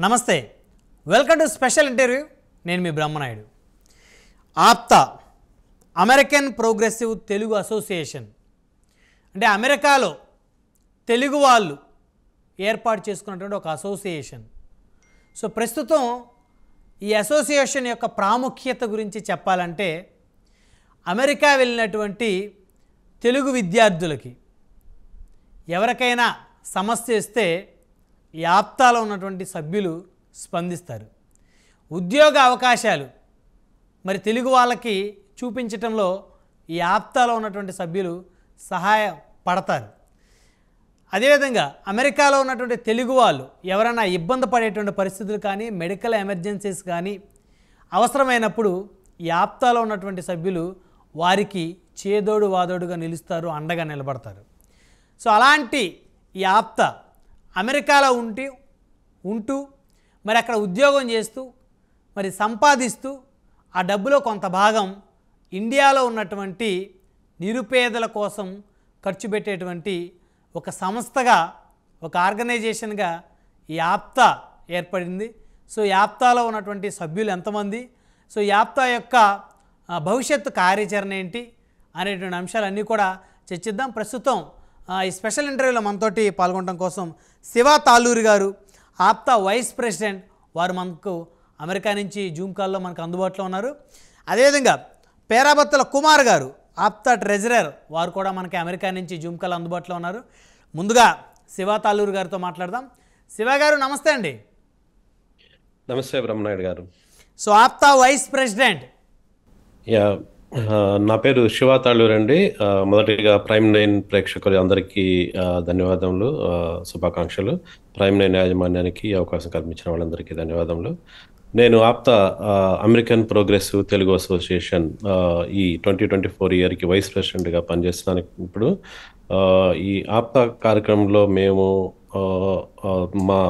నమస్తే, welcome to special interview. నేను మీ Brahmanayudu. APTA, American progressive Telugu association, అంటే అమెరికాలో తెలుగు వాళ్ళు ఏర్పాటు చేసుకున్నటువంటి ఒక అసోసియేషన్. సో ప్రస్తుతం ఈ అసోసియేషన్ యొక్క ప్రాముఖ్యత గురించి చెప్పాలంటే, అమెరికా వెళ్ళినటువంటి తెలుగు విద్యార్థులకి ఎవరికైనా సమస్య ఇస్తే ఈ ఆప్తాలో ఉన్నటువంటి సభ్యులు స్పందిస్తారు. ఉద్యోగ అవకాశాలు మరి వాళ్ళకి చూపించటంలో ఈ ఆప్తాలో ఉన్నటువంటి సభ్యులు సహాయపడతారు. అదేవిధంగా అమెరికాలో ఉన్నటువంటి తెలుగు వాళ్ళు ఎవరైనా ఇబ్బంది పడేటువంటి పరిస్థితులు కానీ, మెడికల్ ఎమర్జెన్సీస్ కానీ అవసరమైనప్పుడు ఈ ఆప్తాలో ఉన్నటువంటి సభ్యులు వారికి చేదోడు వాదోడుగా నిలుస్తారు, అండగా నిలబడతారు. సో అలాంటి ఈ ఆప్తా అమెరికాలో ఉంటూ మరి అక్కడ ఉద్యోగం చేస్తూ మరి సంపాదిస్తూ ఆ డబ్బులో కొంత భాగం ఇండియాలో ఉన్నటువంటి నిరుపేదల కోసం ఖర్చు పెట్టేటువంటి ఒక సంస్థగా, ఒక ఆర్గనైజేషన్గా ఈ ఆప్తా ఏర్పడింది. సో ఈ ఆప్తాలో ఉన్నటువంటి సభ్యులు ఎంతమంది, సో ఈ ఆప్తా యొక్క భవిష్యత్తు కార్యాచరణ ఏంటి అనేటువంటి అంశాలన్నీ కూడా చర్చిద్దాం. ప్రస్తుతం ఈ స్పెషల్ ఇంటర్వ్యూలో మనతోటి పాల్గొనడం కోసం శివ తాళ్ళూరి గారు, ఆప్తా వైస్ ప్రెసిడెంట్, వారు మనకు అమెరికా నుంచి జూమ్ కాల్లో మనకు అందుబాటులో ఉన్నారు. అదేవిధంగా పేరాబత్తుల కుమార్ గారు, ఆప్తా ట్రెజరర్, వారు కూడా మనకి అమెరికా నుంచి జూమ్ కాల్ అందుబాటులో ఉన్నారు. ముందుగా శివ తాళ్ళూరి గారితో మాట్లాడదాం. శివ గారు నమస్తే అండి. నమస్తే Brahmanayudu garu. So APTA vice president. నా పేరు శివ తాళ్ళూరు అండి. మొదటిగా ప్రైమ్ 9 ప్రేక్షకులు అందరికీ ధన్యవాదములు, శుభాకాంక్షలు. ప్రైమ్ 9 యాజమాన్యానికి అవకాశం కల్పించిన వాళ్ళందరికీ ధన్యవాదములు. నేను APTA American progressive Telugu association ఈ 2024 ఇయర్కి వైస్ ప్రెసిడెంట్గా పనిచేస్తున్నాను. ఇప్పుడు ఈ ఆప్తా కార్యక్రమంలో మేము మా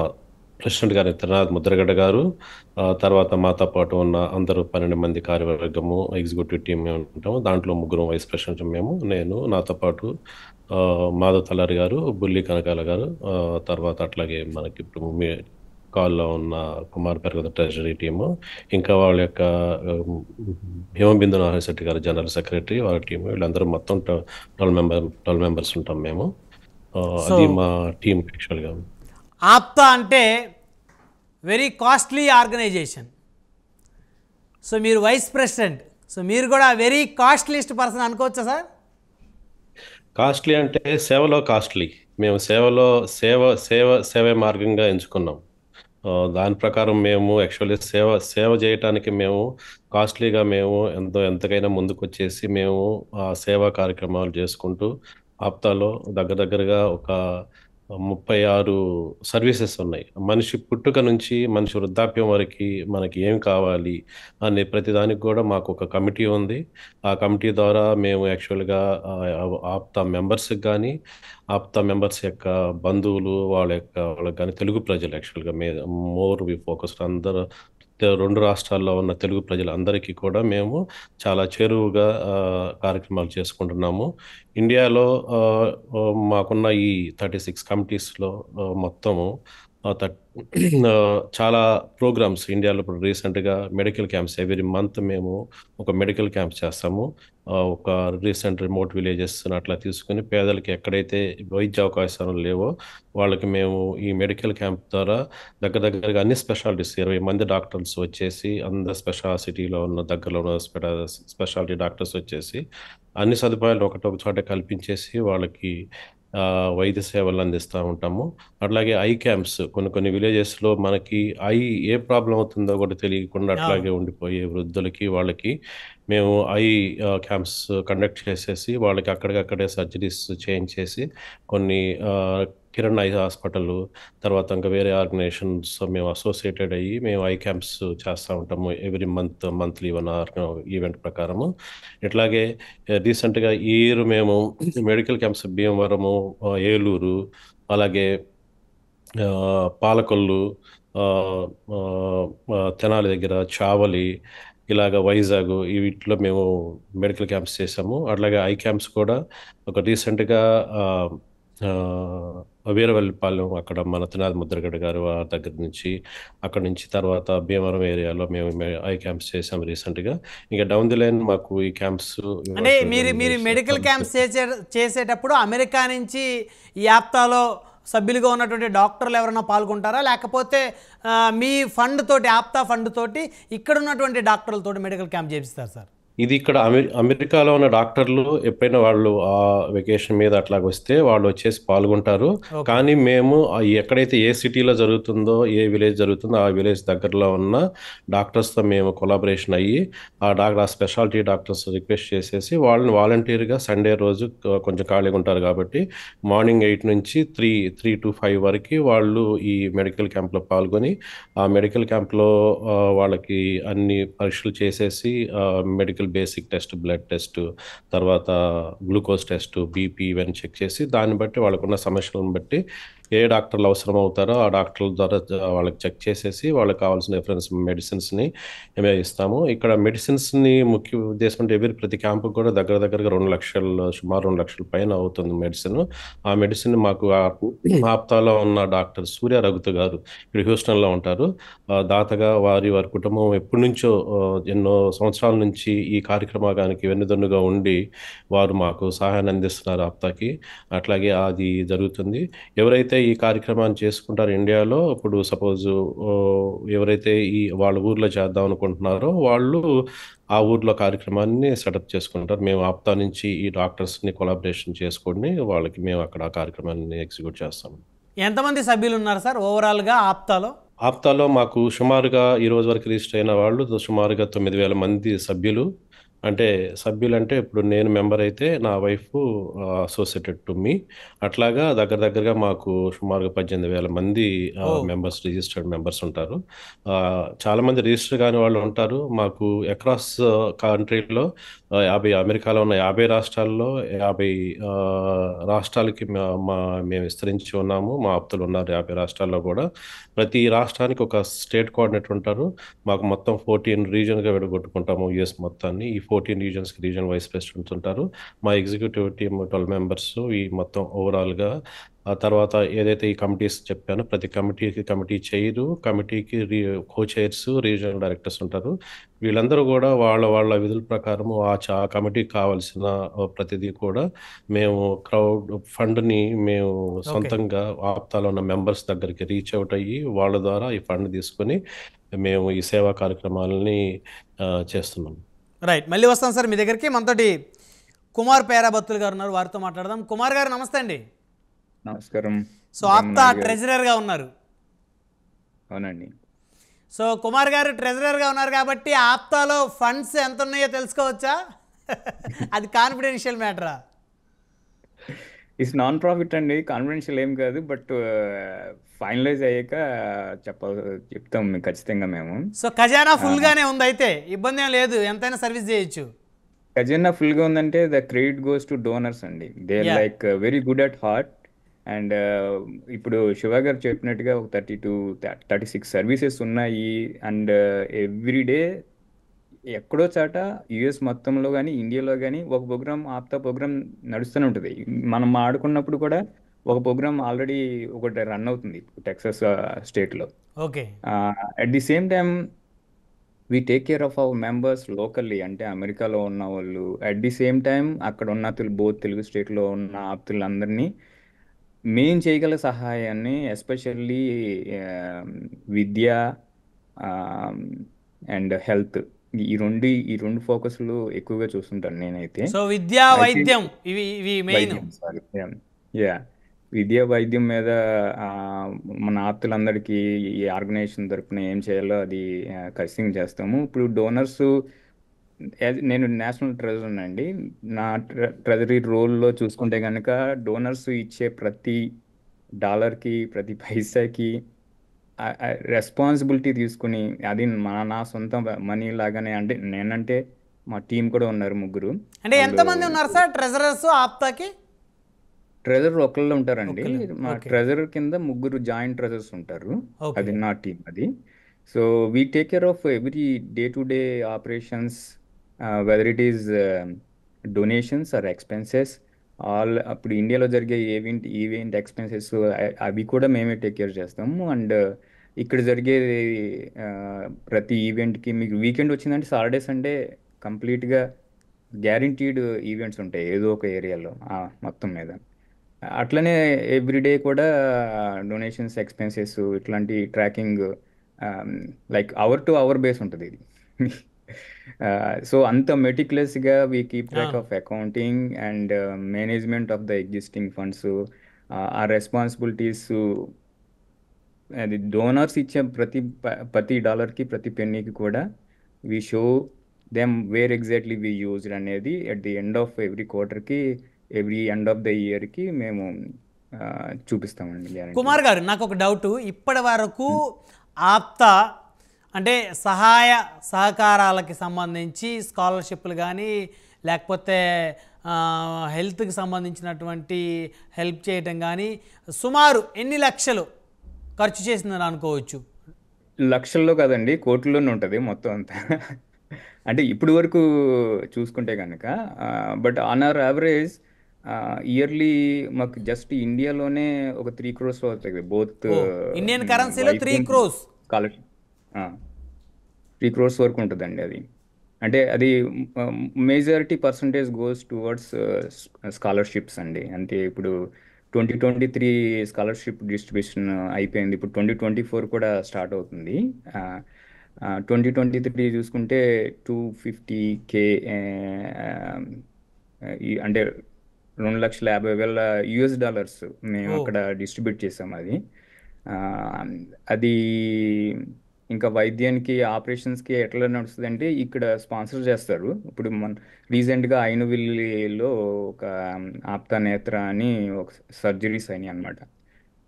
ప్రెసిడెంట్ గారు త్రినాథ్ ముద్రగడ్డ గారు, తర్వాత మాతో పాటు ఉన్న అందరూ 12 మంది కార్యవర్గము, ఎగ్జిక్యూటివ్ టీమ్ ఉంటాము. దాంట్లో 3 వైస్ ప్రెసిడెంట్ మేము, నేను, నాతో పాటు మాధవ్ తలారి గారు, బుల్లి కనకాల గారు, తర్వాత అట్లాగే మనకి ఇప్పుడు మీ కాల్లో ఉన్న కుమార్ పెరగద ట్రెజరీ టీము, ఇంకా వాళ్ళ యొక్క హేమబిందు నారాయణ శెట్టి గారు జనరల్ సెక్రటరీ, వాళ్ళ టీము, వీళ్ళందరూ మొత్తం 12 మెంబర్స్ ఉంటాం మేము. అది మా టీం యాక్చువల్గా. ఆప్తా అంటే వెరీ కాస్ట్లీ ఆర్గనైజేషన్. సో మీరు వైస్ ప్రెసిడెంట్, సో మీరు కూడా వెరీ కాస్ట్లీస్ట్ పర్సన్ అనుకోవచ్చా సార్? కాస్ట్లీ అంటే సేవలో కాస్ట్లీ. మేము సేవే మార్గంగా ఎంచుకున్నాం. దాని ప్రకారం మేము యాక్చువల్లీ సేవ చేయటానికి మేము కాస్ట్లీగా మేము ఎంతకైనా ముందుకు వచ్చేసి మేము సేవా కార్యక్రమాలు చేసుకుంటూ ఆప్తాలో దగ్గరగా ఒక 36 సర్వీసెస్ ఉన్నాయి. మనిషి పుట్టుక నుంచి మనిషి వృద్ధాప్యం వరకు మనకి ఏం కావాలి అనే ప్రతిదానికి కూడా మాకు ఒక కమిటీ ఉంది. ఆ కమిటీ ద్వారా మేము యాక్చువల్గా ఆప్తా మెంబర్స్కి కానీ, ఆప్తా మెంబర్స్ యొక్క బంధువులు వాళ్ళకి కానీ, తెలుగు ప్రజలు యాక్చువల్గా మోర్ వి ఫోకస్డ్ అందరూ 2 రాష్ట్రాల్లో ఉన్న తెలుగు ప్రజలందరికీ కూడా మేము చాలా చేరువుగా కార్యక్రమాలు చేసుకుంటున్నాము. ఇండియాలో మాకున్న ఈ 36 కమిటీస్లో మొత్తము చాలా ప్రోగ్రామ్స్ ఇండియాలో ఇప్పుడు రీసెంట్గా మెడికల్ క్యాంప్స్ ఎవ్రీ మంత్ మేము ఒక మెడికల్ క్యాంప్ చేస్తాము. ఒక రీసెంట్ రిమోట్ విలేజెస్ అట్లా తీసుకుని పేదలకి ఎక్కడైతే వైద్య అవకాశాలు లేవో వాళ్ళకి మేము ఈ మెడికల్ క్యాంప్ ద్వారా దగ్గరగా అన్ని స్పెషాలిటీస్ 20 మంది డాక్టర్స్ వచ్చేసి, అందరు స్పెషాలిటీలో ఉన్న దగ్గరలో ఉన్న స్పెషాలిటీ డాక్టర్స్ వచ్చేసి అన్ని సదుపాయాలు ఒక చోట కల్పించేసి వాళ్ళకి వైద్య సేవలు అందిస్తూ ఉంటాము. అట్లాగే ఐ క్యాంప్స్ కొన్ని విలేజెస్లో మనకి ఏ ప్రాబ్లం అవుతుందో కూడా తెలియకుండా అట్లాగే ఉండిపోయే వృద్ధులకి వాళ్ళకి మేము క్యాంప్స్ కండక్ట్ చేసేసి వాళ్ళకి అక్కడికక్కడే సర్జరీస్ చేయించేసి కొన్ని కిరణ్ ఐ హాస్పిటల్, తర్వాత ఇంకా వేరే ఆర్గనైజేషన్స్ మేము అసోసియేటెడ్ అయ్యి మేము క్యాంప్స్ చేస్తూ ఉంటాము ఎవ్రీ మంత్లీ 1 hour ఈవెంట్ ప్రకారము. ఇట్లాగే రీసెంట్గా ఈ ఇయర్ మేము మెడికల్ క్యాంప్స్ భీమవరము, ఏలూరు, అలాగే పాలకొల్లు, తెనాలి దగ్గర చావలి, ఇలాగ వైజాగ్, వీటిలో మేము మెడికల్ క్యాంప్స్ చేసాము. అట్లాగే క్యాంప్స్ కూడా ఒక రీసెంట్గా వీరవల్లిపాలెం అక్కడ మన త్రినాథ్ ముద్రగడ గారు ఆ దగ్గర నుంచి, అక్కడ నుంచి తర్వాత భీమవరం ఏరియాలో మేము ఐ క్యాంప్స్ చేసాం రీసెంట్గా. ఇంకా డౌన్ ది లైన్ మాకు ఈ క్యాంప్స్ అంటే మీరు మీరు మెడికల్ క్యాంప్స్ చేసేటప్పుడు అమెరికా నుంచి ఈ యాప్తాలో సభ్యులుగా ఉన్నటువంటి డాక్టర్లు ఎవరైనా పాల్గొంటారా, లేకపోతే మీ ఫండ్ తోటి ఆప్తా ఫండ్ తోటి ఇక్కడ ఉన్నటువంటి డాక్టర్లతోటి మెడికల్ క్యాంప్ చేపిస్తారు సార్? ఇది ఇక్కడ అమెరికాలో ఉన్న డాక్టర్లు ఎప్పుడైనా వాళ్ళు ఆ వెకేషన్ మీద అట్లా వస్తే వాళ్ళు వచ్చేసి పాల్గొంటారు. ఓకే. కానీ మేము ఎక్కడైతే ఏ సిటీలో జరుగుతుందో, ఏ విలేజ్ జరుగుతుందో ఆ విలేజ్ దగ్గరలో ఉన్న డాక్టర్స్తో మేము కొలాబరేషన్ అయ్యి ఆ స్పెషాలిటీ డాక్టర్స్ రిక్వెస్ట్ చేసేసి వాళ్ళని వాలంటీర్గా సండే రోజు కొంచెం ఖాళీగా ఉంటారు కాబట్టి మార్నింగ్ 8 నుంచి 3 to 5 వరకు వాళ్ళు ఈ మెడికల్ క్యాంప్లో పాల్గొని ఆ మెడికల్ క్యాంప్లో వాళ్ళకి అన్ని పరీక్షలు చేసేసి medical basic test, blood test, తర్వాత గ్లూకోజ్ టెస్ట్, బీపీ ఇవన్నీ చెక్ చేసి దాన్ని బట్టి వాళ్ళకున్న సమస్యలను బట్టి ఏ డాక్టర్లు అవసరం అవుతారో ఆ డాక్టర్ల ద్వారా వాళ్ళకి చెక్ చేసేసి వాళ్ళకి కావాల్సిన రిఫరెన్స్ మెడిసిన్స్ని మేము ఇస్తాము. ఇక్కడ మెడిసిన్స్ని ముఖ్య ఉద్దేశం అంటే ప్రతి క్యాంపుకి కూడా దగ్గరగా 2 లక్షలు, సుమారు 2 లక్షల పైన అవుతుంది మెడిసిన్. ఆ మెడిసిన్ మాకు ఆప్తాలో ఉన్న డాక్టర్ సూర్య రఘుతు గారు ఇక్కడ హ్యూస్టన్లో ఉంటారు. దాతగా వారి కుటుంబం ఎప్పటి నుంచో ఎన్నో సంవత్సరాల నుంచి ఈ కార్యక్రమానికి వెన్నుదన్నుగా ఉండి వారు మాకు సహాయాన్ని అందిస్తున్నారు ఆప్తాకి. అట్లాగే అది జరుగుతుంది. ఎవరైతే ఈ కార్యక్రమాన్ని చేసుకుంటారో ఇండియాలో, ఇప్పుడు సపోజ్ ఎవరైతే వాళ్ళ ఊర్లో చేద్దాం అనుకుంటున్నారో వాళ్ళు ఆ ఊర్లో కార్యక్రమాన్ని సెటప్ చేసుకుంటారు. మేము ఆప్తా నుంచి ఈ డాక్టర్స్ని కొలాబరేషన్ చేసుకొని వాళ్ళకి మేము అక్కడ ఆ కార్యక్రమాన్ని ఎగ్జిక్యూట్ చేస్తాము. ఎంతమంది సభ్యులు ఉన్నారు సార్ ఓవరాల్గా ఆప్తాలో? ఆప్తాలో మాకు సుమారుగా ఈ రోజు వరకు రిజిస్టర్ అయిన వాళ్ళు సుమారుగా 9,000 మంది సభ్యులు. అంటే సభ్యులంటే ఇప్పుడు నేను మెంబర్ అయితే నా వైఫ్ అసోసియేటెడ్ టు మీ, అట్లాగా దగ్గరగా మాకు సుమారుగా 18,000 మంది మెంబర్స్, రిజిస్టర్డ్ మెంబర్స్ ఉంటారు. చాలామంది రిజిస్టర్ కాని వాళ్ళు ఉంటారు. మాకు అక్రాస్ కంట్రీలో 50 అమెరికాలో ఉన్న 50 రాష్ట్రాల్లో 50 రాష్ట్రాలకి మేము విస్తరించి ఉన్నాము. మా ఆప్తులు ఉన్నారు 50 రాష్ట్రాల్లో కూడా. ప్రతి రాష్ట్రానికి ఒక స్టేట్ కోఆర్డినేటర్ ఉంటారు. మాకు మొత్తం 14 రీజన్గా విడగొట్టుకుంటాము యుఎస్ మొత్తాన్ని. ఈ 14 రీజన్స్కి రీజన్ వైస్ ప్రెసిడెంట్స్ ఉంటారు. మా ఎగ్జిక్యూటివ్ టీమ్ 12 మెంబర్స్ ఈ మొత్తం ఓవరాల్గా. ఆ తర్వాత ఏదైతే ఈ కమిటీస్ చెప్పానో ప్రతి కమిటీ చైరు, కమిటీకి కో చైర్స్, రీజనల్ డైరెక్టర్స్ ఉంటారు. వీళ్ళందరూ కూడా వాళ్ళ విధుల ప్రకారము ఆ కమిటీకి కావాల్సిన ప్రతిదీ కూడా మేము క్రౌడ్ ఫండ్ని మేము సొంతంగా ఆప్తాలో ఉన్న మెంబర్స్ దగ్గరికి రీచ్ అవుట్ అయ్యి వాళ్ళ ద్వారా ఈ ఫండ్ తీసుకొని మేము ఈ సేవా కార్యక్రమాలని చేస్తున్నాం. రైట్, మళ్ళీ వస్తాం సార్ మీ దగ్గరికి. మనతోటి కుమార్ పేరాబత్తులు గారు ఉన్నారు, వారితో మాట్లాడదాం. కుమార్ గారు నమస్తే అండి. నమస్కారం. సో ఆప్తా ట్రెజరర్గా ఉన్నారు. అవునండి. సో కుమార్ గారు ట్రెజరర్గా ఉన్నారు కాబట్టి ఆప్తాలో ఫండ్స్ ఎంత ఉన్నాయో తెలుసుకోవచ్చా? అది కాన్ఫిడెన్షియల్ మ్యాటరా? ఇట్స్ నాన్ ప్రాఫిట్ అండి, కాన్ఫిడెన్షియల్ ఏం కాదు. బట్ ఫైనలైజ్ అయ్యాక చెప్తాం మీకు ఖచ్చితంగా మేము. సో ఖజానా ఫుల్గానే ఉంది, అయితే ఇబ్బంది ఏం లేదు, ఎంతైనా సర్వీస్ చేయొచ్చు. ఖజానా ఫుల్గా ఉందంటే the credit goes to donors అండి. They like very good at heart. And ఇప్పుడు శివ గారు చెప్పినట్టుగా ఒక 36 సర్వీసెస్ ఉన్నాయి. అండ్ ఎవ్రీడే ఎక్కడో చాట యుఎస్ మొత్తంలో కానీ ఇండియాలో కానీ ఒక ప్రోగ్రామ్, ఆప్తా ప్రోగ్రామ్ నడుస్తూనే ఉంటుంది. మనం ఆడుకున్నప్పుడు కూడా ఒక ప్రోగ్రామ్ ఆల్రెడీ ఒకటి రన్ అవుతుంది టెక్సస్ స్టేట్లో. Okay. At the same time we take care of our members locally, అంటే అమెరికాలో ఉన్న వాళ్ళు. అట్ ది సేమ్ టైం అక్కడ ఉన్న తెలుగు స్టేట్లో ఉన్న ఆప్తులందరినీ మేము చేయగల సహాయాన్ని, ఎస్పెషల్లీ విద్య అండ్ హెల్త్, ఈ రెండు ఫోకస్లు ఎక్కువగా చూస్తుంటాను నేనైతే. సో విద్యా, వైద్యం ఇవి మెయిన్. విద్యా వైద్యం మీద మన ఆప్తులందరికీ ఈ ఆర్గనైజేషన్ తరపున ఏం చేయాలో అది ఖచ్చితంగా చేస్తాము. ఇప్పుడు డోనర్స్, నేను నేషనల్ ట్రెజరర్ అండి. నా ట్రెజరీ రోల్లో చూసుకుంటే కనుక డోనర్స్ ఇచ్చే ప్రతి డాలర్కి, ప్రతి పైసాకి రెస్పాన్సిబిలిటీ తీసుకుని, అది నా సొంత మనీ లాగానే. అంటే నేనంటే మా టీం కూడా ఉన్నారు, 3. అంటే ఎంతమంది ఉన్నారు సార్ ట్రెజరర్స్ ఆప్తాకి? ట్రెజరర్ ఒకళ్ళు ఉంటారండి. మా ట్రెజరర్ కింద 3 జాయింట్ ట్రెజరర్స్ ఉంటారు. అది నా టీం అది. So we take care of every day to day operations, whether it is donations or expenses. అప్పుడు ఇండియాలో జరిగే ఈవెంట్ ఎక్స్పెన్సెస్ అవి కూడా మేమే టేక్ కేర్ చేస్తాము. అండ్ ఇక్కడ జరిగే ఆ, ప్రతి ఈవెంట్కి మీకు వీకెండ్ వచ్చిందంటే సాటర్డే సండే కంప్లీట్గా గ్యారంటీడ్ ఈవెంట్స్ ఉంటాయి ఏదో ఒక ఏరియాలో మొత్తం మీద. అట్లనే ఎవ్రీడే కూడా డొనేషన్స్ ఎక్స్పెన్సెస్ ఇట్లాంటి tracking like hour to hour base ఉంటుంది ఇది. సో అంత మెటిక్యులస్గా we keep track of accounting and management of the existing funds. ఆ రెస్పాన్సిబిలిటీస్ అది డోనర్స్ ఇచ్చే ప్రతి డాలర్కి ప్రతి పెన్నీకి కూడా we show them where exactly we used అనేది at the end of every క్వార్టర్కి ఎవ్రీ ఎండ్ ఆఫ్ ద ఇయర్కి మేము చూపిస్తామండి గ్యారంటీ. కుమార్ గారు, నాకు ఒక డౌట్. ఇప్పటి వరకు ఆప్తా అంటే సహాయ సహకారాలకి సంబంధించి స్కాలర్షిప్లు కానీ లేకపోతే హెల్త్కి సంబంధించినటువంటి హెల్ప్ చేయటం కానీ సుమారు ఎన్ని లక్షలు ఖర్చు చేసిందని అనుకోవచ్చు? లక్షల్లో కాదండి, కోట్లలోనే ఉంటుంది మొత్తం అంతా. అంటే ఇప్పుడు వరకు చూసుకుంటే కనుక, but on hour average yearly మాకు జస్ట్ ఇండియాలోనే ఒక 3 crores అవుతాయి బోత్ ఇండియన్ కరెన్సీలో 3 crores స్కాలర్షిప్. 3 crores వరకు ఉంటుందండి అది. అంటే అది majority percentage goes towards scholarships అండి. అంటే ఇప్పుడు 2023 స్కాలర్షిప్ డిస్ట్రిబ్యూషన్ అయిపోయింది, ఇప్పుడు 2024 కూడా స్టార్ట్ అవుతుంది. 2023 చూసుకుంటే 250K అంటే $250,000 మేము అక్కడ డిస్ట్రిబ్యూట్ చేసాం. అది ఇంకా వైద్యానికి ఆపరేషన్స్కి ఎట్లా నడుస్తుంది అంటే ఇక్కడ స్పాన్సర్ చేస్తారు. ఇప్పుడు రీసెంట్గా ఐనువిల్లిలో ఒక ఆప్తా నేత్ర అని ఒక సర్జరీస్ అయినాయి అనమాట.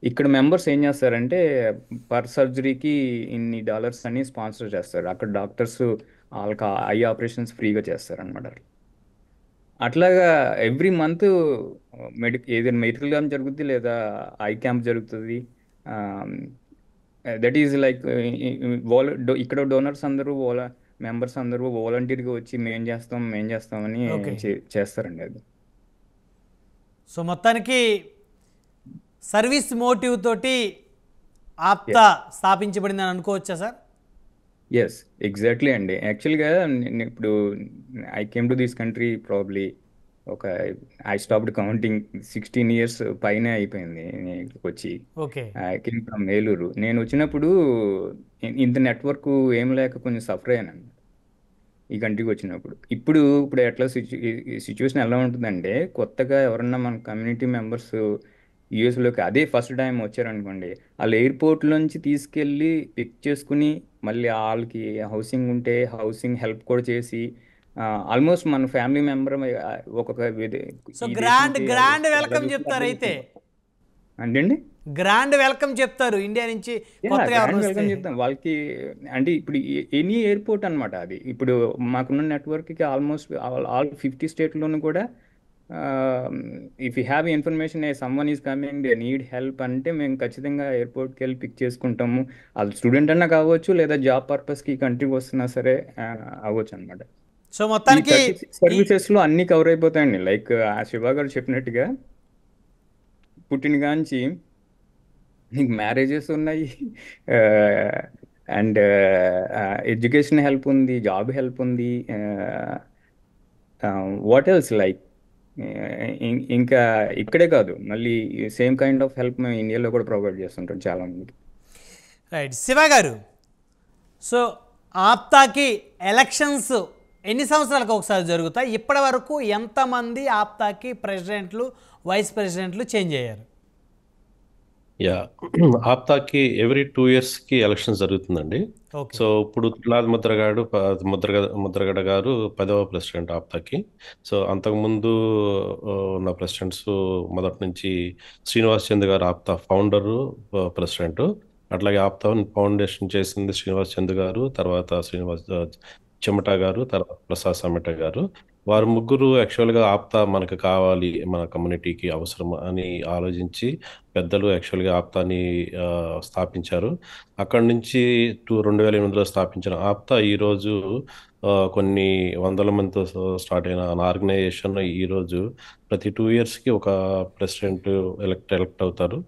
ఇక్కడ మెంబర్స్ ఏం చేస్తారంటే పర్ సర్జరీకి ఇన్ని డాలర్స్ అని స్పాన్సర్ చేస్తారు. అక్కడ డాక్టర్స్ వాళ్ళకి ఐ ఆపరేషన్స్ ఫ్రీగా చేస్తారనమాట. అట్లాగా ఎవ్రీ మంత్ ఏదైనా మెడికల్ క్యాంప్ జరుగుతుంది లేదా ఐ క్యాంప్ జరుగుతుంది. దట్ ఈజ్ లైక్ ఇక్కడ డోనర్స్ అందరూ మెంబర్స్ అందరూ వాలంటీర్గా వచ్చి మేం చేస్తామని చేస్తారండి అది. సో మొత్తానికి సర్వీస్ మోటివ్ తోటి ఆప్తా స్థాపించబడిందని అనుకోవచ్చా సార్? ఎస్, ఎగ్జాక్ట్లీ అండి. యాక్చువల్గా ఇప్పుడు I came to this country probably I stopped counting 16 years పైనే అయిపోయింది నేను ఇక్కడికి వచ్చి. I came from Eluru. నేను వచ్చినప్పుడు ఇంత నెట్వర్క్ ఏం లేక కొంచెం సఫర్ అయ్యాను ఈ కంట్రీకి వచ్చినప్పుడు. ఇప్పుడు ఎట్లా సిచ్యువేషన్ ఎలా ఉంటుందంటే, కొత్తగా ఎవరన్నా మన కమ్యూనిటీ మెంబర్స్ యూఎస్లోకి అదే ఫస్ట్ టైం వచ్చారనుకోండి, వాళ్ళు ఎయిర్పోర్ట్ నుంచి తీసుకెళ్ళి పిక్ చేసుకుని మళ్ళీ వాళ్ళకి హౌసింగ్ ఉంటే హౌసింగ్ హెల్ప్ కూడా చేసి ఆల్మోస్ట్ మన ఫ్యామిలీ మెంబర్ గ్రాండ్ వెల్కమ్ చెప్తారు. అయితే అండి గ్రాండ్ వెల్కమ్ చెప్తారు ఇండియా నుంచి వెల్కమ్ చెప్తాం వాళ్ళకి. అంటే ఇప్పుడు ఎనీ ఎయిర్పోర్ట్ అనమాట అది. ఇప్పుడు మాకున్న నెట్వర్క్కి ఆల్మోస్ట్ ఆల్ 50 స్టేట్లోనూ కూడా if you have information someone is coming they need help అంటే మేము ఖచ్చితంగా ఎయిర్పోర్ట్కి వెళ్ళి పిక్ చేసుకుంటాము. వాళ్ళు స్టూడెంట్ అన్నా కావచ్చు లేదా జాబ్ పర్పస్కి కంట్రీకి వస్తున్నా సరే అవ్వచ్చు అనమాట. సో మొత్తానికి సర్వీసెస్లో అన్నీ కవర్ అయిపోతాయండి. లైక్ శివ గారు చెప్పినట్టుగా పుట్టిన కాంచి నీకు మ్యారేజెస్ ఉన్నాయి, అండ్ ఎడ్యుకేషన్ హెల్ప్ ఉంది, జాబ్ హెల్ప్ ఉంది, వాట్ ఎల్స్ లైక్ ఇంకా ఇక్కడే కాదు మళ్ళీ సేమ్ కైండ్ ఆఫ్ హెల్ప్ మేము ఇండియాలో కూడా ప్రొవైడ్ చేస్తుంటాం చాలా మందికి. రైట్ శివ గారు, సో ఆప్తాకి ఎలక్షన్స్ ఎన్ని సంవత్సరాలకు ఒకసారి జరుగుతాయి? ఇప్పటి వరకు ఎంతమంది ఆప్తాకి ప్రెసిడెంట్లు వైస్ ప్రెసిడెంట్లు చేంజ్ అయ్యారు? ఆప్తాకి ఎవ్రీ 2 yearsకి ఎలక్షన్స్ జరుగుతుందండి. సో ఇప్పుడు త్రిలాద్ ముద్రగడ గారు 10వ ప్రెసిడెంట్ ఆప్తాకి. సో అంతకుముందు ఉన్న ప్రెసిడెంట్స్ మొదటి నుంచి శ్రీనివాస్ చంద్ గారు ఆప్తా ఫౌండరు, ప్రెసిడెంట్. అట్లాగే ఆప్తా ఫౌండేషన్ చేసింది శ్రీనివాస్ చంద్ గారు, తర్వాత శ్రీనివాస్ చెమట గారు, తర్వాత ప్రసాద్ సమట గారు. వారు ముగ్గురు యాక్చువల్గా ఆప్తా మనకు కావాలి, మన కమ్యూనిటీకి అవసరం అని ఆలోచించి పెద్దలు యాక్చువల్గా ఆప్తాని స్థాపించారు. అక్కడి నుంచి 2008లో స్థాపించిన ఆప్తా ఈరోజు కొన్ని వందల మందితో స్టార్ట్ అయిన ఆర్గనైజేషన్ ఈరోజు ప్రతి 2 ఇయర్స్కి ఒక ప్రెసిడెంట్ ఎలక్ట్ అవుతారు.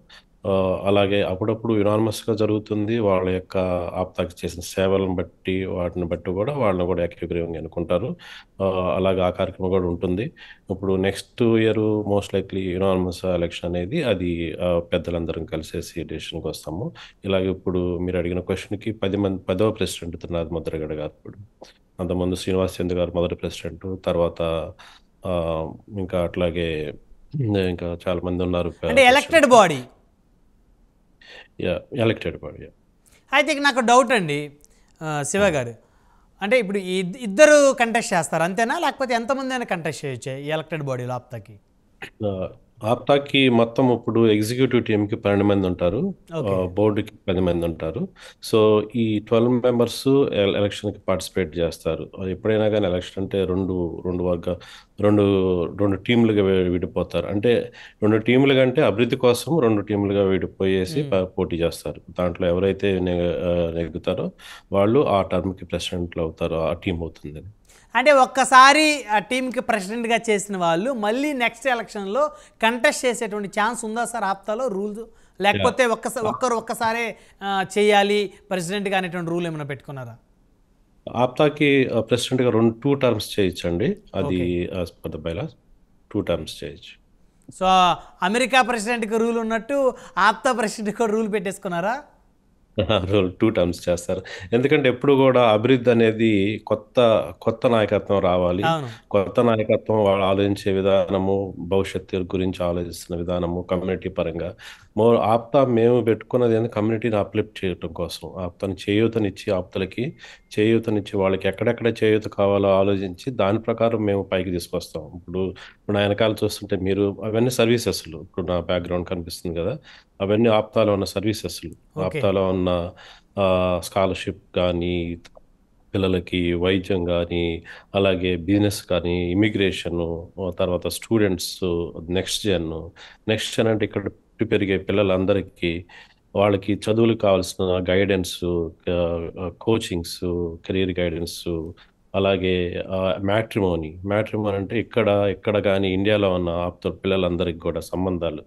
అలాగే అప్పుడప్పుడు యునానిమస్గా జరుగుతుంది. వాళ్ళ యొక్క ఆప్తాకి చేసిన సేవలను బట్టి వాటిని బట్టి కూడా వాళ్ళని కూడా ఏకగ్రీవంగా ఎన్నుకుంటారు. అలాగే ఆ కార్యక్రమం కూడా ఉంటుంది. ఇప్పుడు next year most likely unanimous election అనేది అది పెద్దలందరం కలిసేసి డెసిషన్కి వస్తాము. ఇలాగే ఇప్పుడు మీరు అడిగిన క్వశ్చన్కి 10వ ప్రెసిడెంట్ త్రినాథ్ ముద్రగడ గారు. ఇప్పుడు అంతకుముందు శ్రీనివాస్ చంద్ గారు మొదటి ప్రెసిడెంట్, తర్వాత ఆ, ఇంకా అట్లాగే ఇంకా చాలా మంది ఉన్నారు అంటే elected president. Body. Elected body. అయితే ఇక నాకు డౌట్ అండి, శివ గారు, అంటే ఇప్పుడు ఇద్దరు కంటెస్ట్ చేస్తారు అంతేనా, లేకపోతే ఎంతమంది అయినా కంటెస్ట్ చేయొచ్చు ఈ ఎలక్టెడ్ బాడీలో ఆప్తాకి? ఆప్తాకి మొత్తం ఇప్పుడు ఎగ్జిక్యూటివ్ టీంకి 12 మంది ఉంటారు, ఓకే. బోర్డుకి 10 మంది ఉంటారు. సో ఈ 12 మెంబర్స్ ఎలక్షన్కి పార్టిసిపేట్ చేస్తారు. ఎప్పుడైనా కానీ ఎలక్షన్ అంటే రెండు రెండు వర్గ రెండు రెండు టీంలుగా విడిపోతారు. అంటే 2 టీంలుగా అంటే అభివృద్ధి కోసం 2 టీంలుగా విడిపోయేసి పోటీ చేస్తారు. దాంట్లో ఎవరైతే నెగ్గుతారో వాళ్ళు ఆ టర్మ్కి ప్రెసిడెంట్లు అవుతారు, ఆ టీం అవుతుంది. అంటే ఒక్కసారి ఆ టీంకి ప్రెసిడెంట్గా చేసిన వాళ్ళు మళ్ళీ నెక్స్ట్ ఎలక్షన్లో కంటెస్ట్ చేసేటువంటి ఛాన్స్ ఉందా సార్ ఆప్తాలో రూల్స్, లేకపోతే ఒక్కసారే చేయాలి ప్రెసిడెంట్గా అనేటువంటి రూల్ ఏమైనా పెట్టుకున్నారా? ఆప్తాకి ప్రెసిడెంట్గా 2 టర్మ్స్ చేయొచ్చండి. అది okay. As per the bylaws 2 terms చేయొచ్చు. సో అమెరికా ప్రెసిడెంట్కి రూల్ ఉన్నట్టు ఆప్తా ప్రెసిడెంట్కి కూడా రూల్ పెట్టేసుకున్నారా? 2 టర్మ్స్ చేస్తారు. ఎందుకంటే ఎప్పుడు కూడా అభివృద్ధి అనేది కొత్త కొత్త నాయకత్వం రావాలి. అవును. కొత్త నాయకత్వం వాళ్ళు ఆలోచించే విధానము, భవిష్యత్తు గురించి ఆలోచిస్తున్న విధానము, కమ్యూనిటీ పరంగా ఆప్తా మేము పెట్టుకున్నది ఏంటంటే కమ్యూనిటీని అప్లిఫ్ట్ చేయటం కోసం. ఆప్తాని చేయూతనిచ్చి ఆప్తలకి చేయూతనిచ్చి వాళ్ళకి ఎక్కడెక్కడ చేయూత కావాలో ఆలోచించి దాని ప్రకారం మేము పైకి తీసుకొస్తాం. ఇప్పుడు నా వెనకాల చూస్తుంటే మీరు అవన్నీ సర్వీసెస్లు, ఇప్పుడు నా బ్యాక్గ్రౌండ్ కనిపిస్తుంది కదా, అవన్నీ ఆప్తాలో ఉన్న సర్వీసెస్లు. ఓకే. ఆప్తాలో ఉన్న స్కాలర్షిప్ కానీ, పిల్లలకి వైద్యం కానీ, అలాగే బిజినెస్ కానీ, ఇమిగ్రేషను, తర్వాత స్టూడెంట్స్, నెక్స్ట్ జన్ అంటే ఇక్కడ పుట్టి పెరిగే పిల్లలందరికీ వాళ్ళకి చదువులకు కావాల్సిన గైడెన్స్, కోచింగ్స్, కెరీర్ గైడెన్స్, అలాగే మ్యాట్రిమోనీ అంటే ఇక్కడ కానీ ఇండియాలో ఉన్న ఆప్త పిల్లలందరికీ కూడా సంబంధాలు.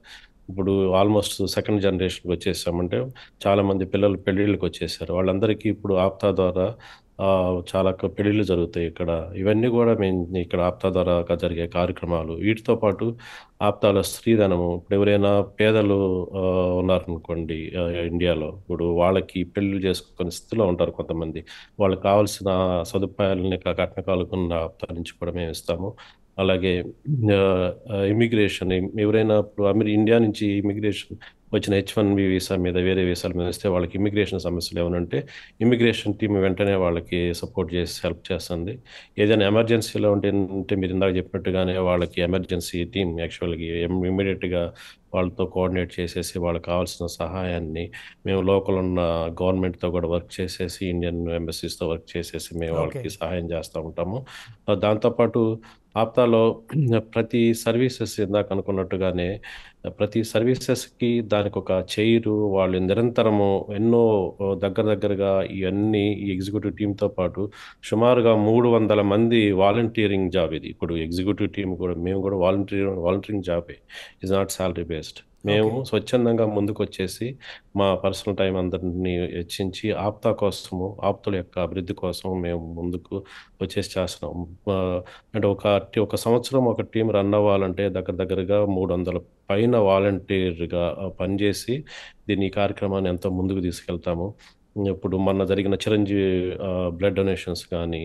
ఇప్పుడు ఆల్మోస్ట్ సెకండ్ జనరేషన్కి వచ్చేసామంటే చాలామంది పిల్లలు పెళ్ళిళ్ళకి వచ్చేసారు. వాళ్ళందరికీ ఇప్పుడు ఆప్తా ద్వారా చాలా పెళ్ళిళ్ళు జరుగుతాయి ఇక్కడ. ఇవన్నీ కూడా మేము ఇక్కడ ఆప్తా ద్వారా జరిగే కార్యక్రమాలు. వీటితో పాటు ఆప్తాలో స్త్రీధనము, ఇప్పుడు ఎవరైనా పేదలు ఉన్నారనుకోండి ఇండియాలో, ఇప్పుడు వాళ్ళకి పెళ్ళిళ్ళు చేసుకునే స్థితిలో ఉంటారు కొంతమంది. వాళ్ళకి కావాల్సిన సదుపాయాలని కట్న కానుకలను ఆప్తా నుంచి కూడా మేము ఇస్తాము. అలాగే ఇమిగ్రేషన్, ఎవరైనా ఇప్పుడు ఇండియా నుంచి ఇమిగ్రేషన్ వచ్చిన H1B వీసా మీద వేరే వీసాల మీద వస్తే వాళ్ళకి ఇమిగ్రేషన్ సమస్యలు ఏమనంటే ఇమిగ్రేషన్ టీం వెంటనే వాళ్ళకి సపోర్ట్ చేసి హెల్ప్ చేస్తుంది. ఏదైనా ఎమర్జెన్సీలో ఉంటే మీరు ఇందాక చెప్పినట్టుగానే వాళ్ళకి ఎమర్జెన్సీ టీం యాక్చువల్గా ఇమ్మీడియట్గా వాళ్ళతో కోఆర్డినేట్ చేసేసి వాళ్ళకి కావాల్సిన సహాయాన్ని మేము లోకల్ ఉన్న గవర్నమెంట్తో కూడా వర్క్ చేసేసి, ఇండియన్ ఎంబసీస్తో వర్క్ చేసేసి మేము ఓకే. వాళ్ళకి సహాయం చేస్తూ ఉంటాము. దాంతోపాటు ఆప్తాలో ప్రతి సర్వీసెస్ ఇందాక అనుకున్నట్టుగానే ప్రతి సర్వీసెస్కి దానికి ఒక చైరు, వాళ్ళు నిరంతరము ఎన్నో దగ్గరగా ఇవన్నీ ఈ ఎగ్జిక్యూటివ్ టీంతో పాటు సుమారుగా 300 మంది వాలంటీరింగ్ జాబ్ ఇది. ఇప్పుడు ఎగ్జిక్యూటివ్ టీం కూడా మేము కూడా వాలంటీరింగ్ జాబే, ఇస్ నాట్ సాలరీ బేస్డ్. మేము ఓకే. స్వచ్ఛందంగా ముందుకు వచ్చేసి మా పర్సనల్ టైం అందరినీ వెచ్చించి ఆప్తా కోసము, ఆప్తుల యొక్క అభివృద్ధి కోసం మేము ముందుకు వచ్చేసి చేస్తున్నాం. ఆ, అంటే ఒక సంవత్సరం ఒక టీం రన్ అవ్వాలంటే దగ్గరగా 300 పైన వాలంటీర్గా పనిచేసి ఈ కార్యక్రమాన్ని ఎంతో ముందుకు తీసుకెళ్తాము. ఇప్పుడు మొన్న జరిగిన చిరంజీవి బ్లడ్ డొనేషన్స్ కానీ,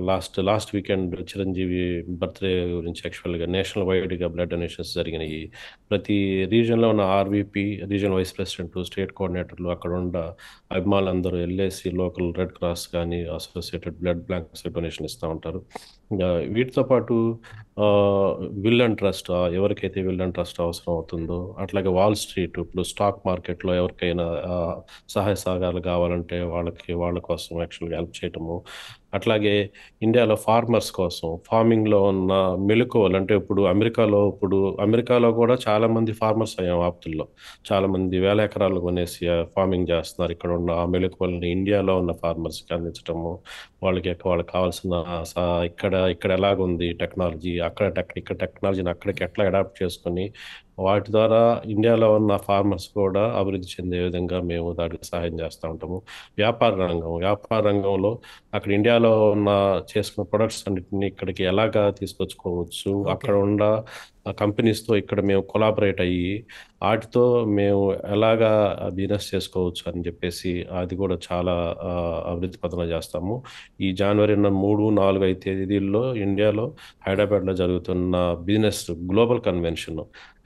లాస్ట్ వీకెండ్ చిరంజీవి బర్త్డే గురించి యాక్చువల్గా నేషనల్ వైడ్గా బ్లడ్ డొనేషన్స్ జరిగినాయి. ప్రతి రీజియన్లో ఉన్న ఆర్వీపీ, రీజియన్ వైస్ ప్రెసిడెంట్, స్టేట్ కోఆర్డినేటర్లు, అక్కడ ఉన్న అభిమానులందరూ వెళ్ళేసి లోకల్ రెడ్ క్రాస్ కానీ అసోసియేటెడ్ బ్లడ్ బ్యాంక్స్ డొనేషన్ ఇస్తూ ఉంటారు. వీటితో పాటు విల్ అండ్ ట్రస్ట్, ఎవరికైతే విల్ అండ్ ట్రస్ట్ అవసరం అవుతుందో, అట్లాగే వాల్ స్ట్రీట్, ఇప్పుడు స్టాక్ మార్కెట్లో ఎవరికైనా సహాయ సహకారాలు కావాలంటే వాళ్ళ కోసం యాక్చువల్గా హెల్ప్ చేయటము. అట్లాగే ఇండియాలో ఫార్మర్స్ కోసం ఫార్మింగ్లో ఉన్న మెలకువలు, అంటే ఇప్పుడు అమెరికాలో కూడా చాలా మంది ఫార్మర్స్ అయ్యాం ఆప్తుల్లో. చాలా మంది వేల ఎకరాలు కొనేసి ఫార్మింగ్ చేస్తున్నారు. ఇక్కడ ఉన్న ఆ మెలకువల్ని ఇండియాలో ఉన్న ఫార్మర్స్కి అందించడము, వాళ్ళకి కావాల్సిన ఇక్కడ ఎలాగుంది టెక్నాలజీ, ఇక్కడ టెక్నాలజీని అక్కడికి ఎట్లా అడాప్ట్ చేసుకొని వాటి ద్వారా ఇండియాలో ఉన్న ఫార్మర్స్ కూడా అభివృద్ధి చెందే విధంగా మేము దానికి సహాయం చేస్తూ ఉంటాము. వ్యాపార రంగంలో అక్కడ ఇండియాలో ఉన్న చేసుకున్న ప్రొడక్ట్స్ అన్నిటిని ఇక్కడికి ఎలాగా తీసుకొచ్చుకోవచ్చు, ఓకే. అక్కడ ఉన్న కంపెనీస్తో ఇక్కడ మేము కొలాబరేట్ అయ్యి వాటితో మేము ఎలాగా బిజినెస్ చేసుకోవచ్చు అని చెప్పేసి అది కూడా చాలా అభివృద్ధి పథంలో చేస్తాము. ఈ జనవరి 3, 4 తేదీల్లో ఇండియాలో హైదరాబాద్లో జరుగుతున్న business global convention,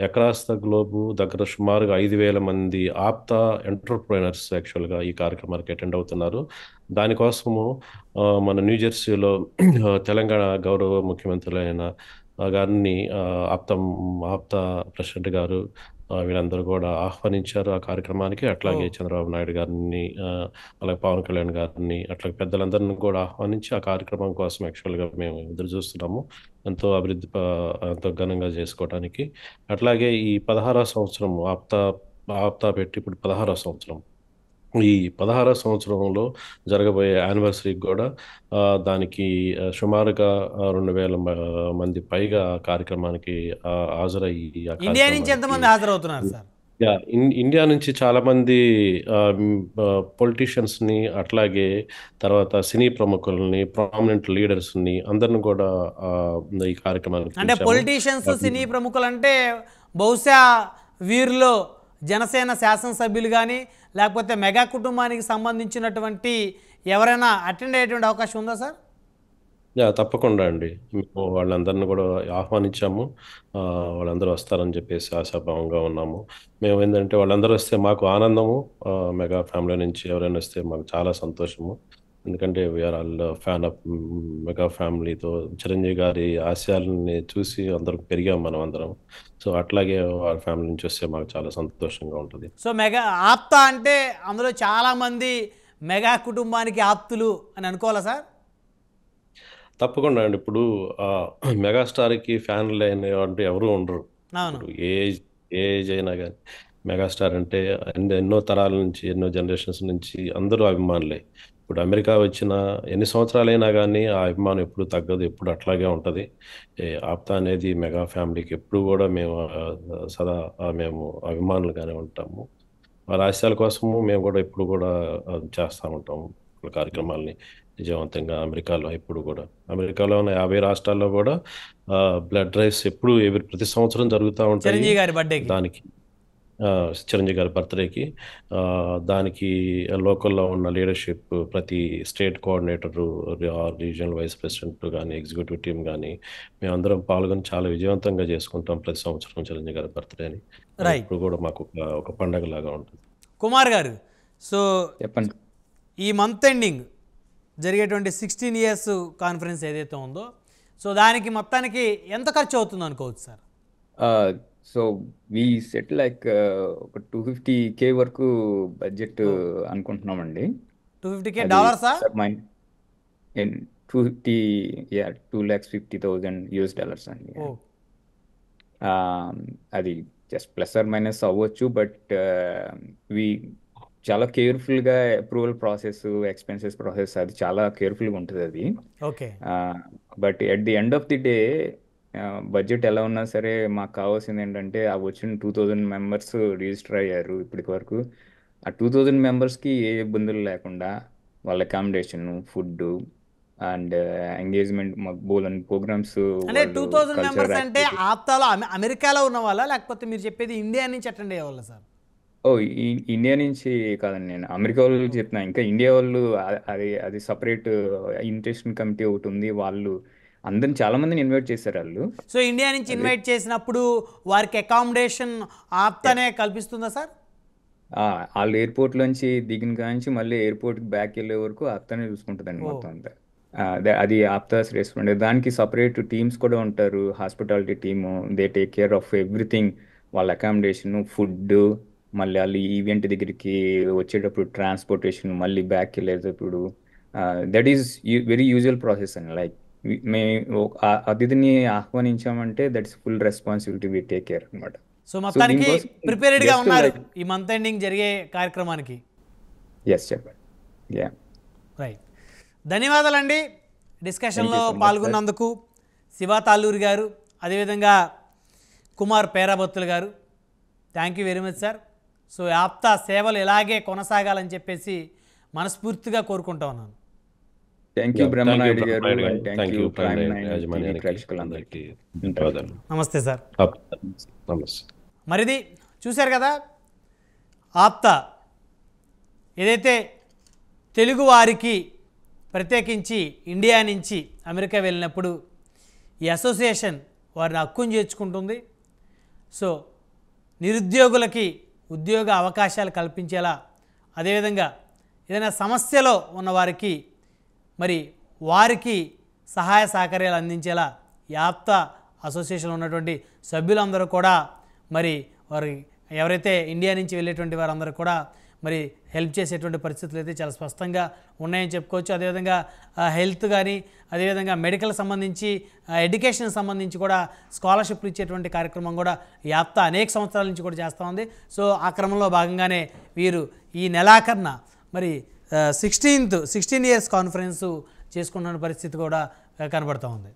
across the globe దగ్గర సుమారుగా 5,000 మంది ఆప్తా ఎంటర్ప్రైనర్స్ యాక్చువల్గా ఈ కార్యక్రమానికి అటెండ్ అవుతున్నారు. దానికోసము మన న్యూజెర్సీలో తెలంగాణ గౌరవ ముఖ్యమంత్రులైన గారిని ఆప్తా ప్రెసిడెంట్ గారు వీళ్ళందరూ కూడా ఆహ్వానించారు ఆ కార్యక్రమానికి. అట్లాగే చంద్రబాబు నాయుడు గారిని, అలాగే పవన్ కళ్యాణ్ గారిని, అట్లాగే పెద్దలందరినీ కూడా ఆహ్వానించి ఆ కార్యక్రమం కోసం యాక్చువల్గా మేము ఎదురు చూస్తున్నాము, ఎంతో ఘనంగా చేసుకోవడానికి. అట్లాగే ఈ 16వ సంవత్సరం ఆప్తా పెట్టి ఇప్పుడు 16వ సంవత్సరం. ఈ 16వ సంవత్సరంలో జరగబోయే యానివర్సరీకి కూడా దానికి సుమారుగా 2,000 మంది పైగా కార్యక్రమానికి హాజరయ్యి ఆ ఇండియా నుంచి కార్యక్రమానికి ఎంతమంది హాజరవుతున్నారు సార్? ఇండియా నుంచి చాలా మంది పొలిటీషియన్స్ని, అట్లాగే తర్వాత సినీ ప్రముఖుల్ని, ప్రామినెంట్ లీడర్స్ని అందరిని కూడా ఈ కార్యక్రమానికి అంటే పిలిచాము. పొలిటీషియన్స్, సినీ ప్రముఖులు అంటే బహుశా వీరిలో జనసేన శాసనసభ్యులు కానీ లేకపోతే మెగా కుటుంబానికి సంబంధించినటువంటి ఎవరైనా అటెండ్ అయ్యేటువంటి అవకాశం ఉందా సార్? తప్పకుండా అండి. మేము వాళ్ళందరిని కూడా ఆహ్వానించాము. వాళ్ళందరూ వస్తారని చెప్పేసి ఆశాభావంగా ఉన్నాము. మేము ఏంటంటే వాళ్ళందరూ వస్తే మాకు ఆనందము. మెగా ఫ్యామిలీ నుంచి ఎవరైనా వస్తే మాకు చాలా సంతోషము. ఎందుకంటే we are all fan of mega ఫ్యామిలీతో చిరంజీవి గారి ఆశయాలని చూసి అందరం పెరిగాం మనం అందరం. సో అట్లాగే వాళ్ళ ఫ్యామిలీ నుంచి వస్తే మాకు చాలా సంతోషంగా ఉంటుంది. సో మెగా ఆప్తా అంటే అందులో చాలామంది మెగా కుటుంబానికి ఆప్తులు అని అనుకోవాలా సార్? తప్పకుండా అండి. ఇప్పుడు మెగాస్టార్కి ఫ్యాన్లు అంటే ఎవరు ఉండరు. అవును. ఇప్పుడు ఏ ఏజ్ అయినా కానీ మెగాస్టార్ అంటే ఎన్నో తరాల నుంచి, ఎన్నో జనరేషన్స్ నుంచి అందరూ అభిమానులే. ఇప్పుడు అమెరికా వచ్చిన ఎన్ని సంవత్సరాలైనా కానీ ఆ అభిమానం ఎప్పుడు తగ్గదు, ఎప్పుడు అట్లాగే ఉంటుంది. ఆప్తా అనేది మెగా ఫ్యామిలీకి ఎప్పుడు కూడా మేము సదా మేము అభిమానులుగానే ఉంటాము. వారి ఆశయాల కోసము మేము కూడా ఎప్పుడు కూడా చేస్తూ ఉంటాము కార్యక్రమాలని విజయవంతంగా. అమెరికాలో ఉన్న 50 రాష్ట్రాల్లో కూడా బ్లడ్ డ్రైవ్స్ ప్రతి సంవత్సరం జరుగుతూ ఉంటాయి. చిరంజీవి గారి బర్త్డేకి దానికి చిరంజీవి గారి బర్త్డేకి దానికి లోకల్లో ఉన్న లీడర్షిప్, ప్రతి state coordinator, regional vice president కానీ, ఎగ్జిక్యూటివ్ టీం కానీ మేమందరం పాల్గొని చాలా విజయవంతంగా చేసుకుంటాం ప్రతి సంవత్సరం చిరంజీవి గారి బర్త్డేని. రైట్. ఇప్పుడు కూడా మాకు ఒక పండగలాగా ఉంటుంది. కుమార్ గారు, సో చెప్పండి. ఈ మంత్ ఎండింగ్ జరిగేటువంటి 16 ఇయర్స్ కాన్ఫరెన్స్ ఏదైతే ఉందో, సో దానికి మొత్తానికి ఎంత ఖర్చు అవుతుందో అనుకోవచ్చు sir? So we set like ఒక 250K వరకు బడ్జెట్ అనుకుంటున్నామండి. $250K అది డాలర్సా? మైండ్ 250, $250,000 అండి. ఓ అది జస్ట్ ప్లస్ ఆర్ మైనస్ అవ్వచ్చు, బట్ వి చాలా కేర్ఫుల్గా అప్రూవల్ ప్రాసెస్, ఎక్స్పెన్సెస్ ప్రాసెస్ అది చాలా కేర్ఫుల్గా ఉంటుంది అది. Okay. But at the end of the day budget ఎలా ఉన్నా సరే మాకు కావాల్సింది ఏంటంటే ఆ వచ్చిన 2,000 మెంబర్స్ రిజిస్టర్ అయ్యారు ఇప్పటి వరకు. ఆ 2,000 మెంబర్స్కి ఏ ఇబ్బందులు లేకుండా వాళ్ళ అకామిడేషన్, ఫుడ్ అండ్ ఎంగేజ్మెంట్, మాకు బోలెని ప్రోగ్రామ్స్, అంటే వాళ్ళు 2000 కల్చరల్ మెంబర్స్ అంటే యాక్టివిటీస్. ఆప్తాలో అమెరికాలో ఉన్న వాళ్ళ, లేకపోతే మీరు చెప్పేది ఇండియా నుంచి అటెండ్ అయ్యే వాళ్ళ సార్? ఓ ఇండియా నుంచి కాదండి, నేను అమెరికా వాళ్ళు చెప్తున్నా. ఇంకా ఇండియా వాళ్ళు అది సపరేట్ ఇన్విటేషన్ కమిటీ ఒకటి ఉంది. వాళ్ళు అందరిని చాలా మందిని ఇన్వైట్ చేశారు వాళ్ళు. సో ఇండియా నుంచి అది ఇన్వైట్ చేసినప్పుడు వారికి అకామిడేషన్ ఆప్తానే కల్పిస్తుందా సార్? వాళ్ళు ఎయిర్పోర్ట్లోంచి దిగిన కాంచి మళ్ళీ ఎయిర్పోర్ట్కి బ్యాక్ వెళ్ళే వరకు ఆప్తానే చూసుకుంటుందండి ఓ మొత్తం అంతా. అది ఆప్తాస్ రెస్పాండ్. దానికి సపరేట్ టీమ్స్ కూడా ఉంటారు, hospitality team. They take care of everything. వాళ్ళ అకామిడేషన్, ఫుడ్, మళ్ళీ వాళ్ళు ఈవెంట్ దగ్గరికి వచ్చేటప్పుడు ట్రాన్స్పోర్టేషన్, మళ్ళీ బ్యాక్ వెళ్ళేటప్పుడు that is very usual process అండి. లైక్ మేము అతిథిని ఆహ్వానించామంటే that's full responsibility, we take care అనమాట. సో మొత్తానికి దీనికోసం ప్రిపేర్డ్గా just ఉన్నారు like- ఈ మంత్ ఎండింగ్ జరిగే కార్యక్రమానికి. ఎస్ చెప్పండి. యా రైట్, ధన్యవాదాలండి డిస్కషన్లో Thank you so much, పాల్గొన్నందుకు. Shiva Talluri గారు, అదేవిధంగా Kumar Perabathulu garu, thank you very much sir. So APTA సేవలు ఇలాగే కొనసాగాలని చెప్పేసి మనస్ఫూర్తిగా కోరుకుంటా ఉన్నాను. థ్యాంక్ యూ బ్రహ్మనాయుడు గారు, బ్రహ్మనాయుడు గారు. And thank thank you you prime prime nine యాజమాన్యానికి, టీవీ ప్రేక్షకులందరికీ. అందరికీ ధన్యవాదాలు. నమస్తే సార్. నమస్తే. మరిది చూశారు కదా, ఆప్తా ఏదైతే తెలుగు వారికి ప్రత్యేకించి ఇండియా నుంచి అమెరికా వెళ్ళినప్పుడు ఈ అసోసియేషన్ వారిని హక్కును చేర్చుకుంటుంది. సో నిరుద్యోగులకి ఉద్యోగ అవకాశాలు కల్పించేలా, అదేవిధంగా ఏదైనా సమస్యలో ఉన్న వారికి మరి వారికి సహాయ సహకార్యాలు అందించేలా ఈ ఆప్తా అసోసియేషన్లో ఉన్నటువంటి సభ్యులందరూ కూడా మరి వారి ఎవరైతే ఇండియా నుంచి వెళ్ళేటువంటి వారందరూ కూడా మరి హెల్ప్ చేసేటువంటి పరిస్థితులు అయితే చాలా స్పష్టంగా ఉన్నాయని చెప్పుకోవచ్చు. అదేవిధంగా హెల్త్ కానీ, అదేవిధంగా మెడికల్ సంబంధించి, ఎడ్యుకేషన్ సంబంధించి కూడా స్కాలర్షిప్లు ఇచ్చేటువంటి కార్యక్రమం కూడా ఈ ఆప్తా అనేక సంవత్సరాల నుంచి కూడా చేస్తూ ఉంది. సో ఆ క్రమంలో భాగంగానే వీరు ఈ నెలాఖరున మరి 16 ఇయర్స్ కాన్ఫరెన్స్ చేసుకున్న పరిస్థితి కూడా కనబడుతూ ఉంది.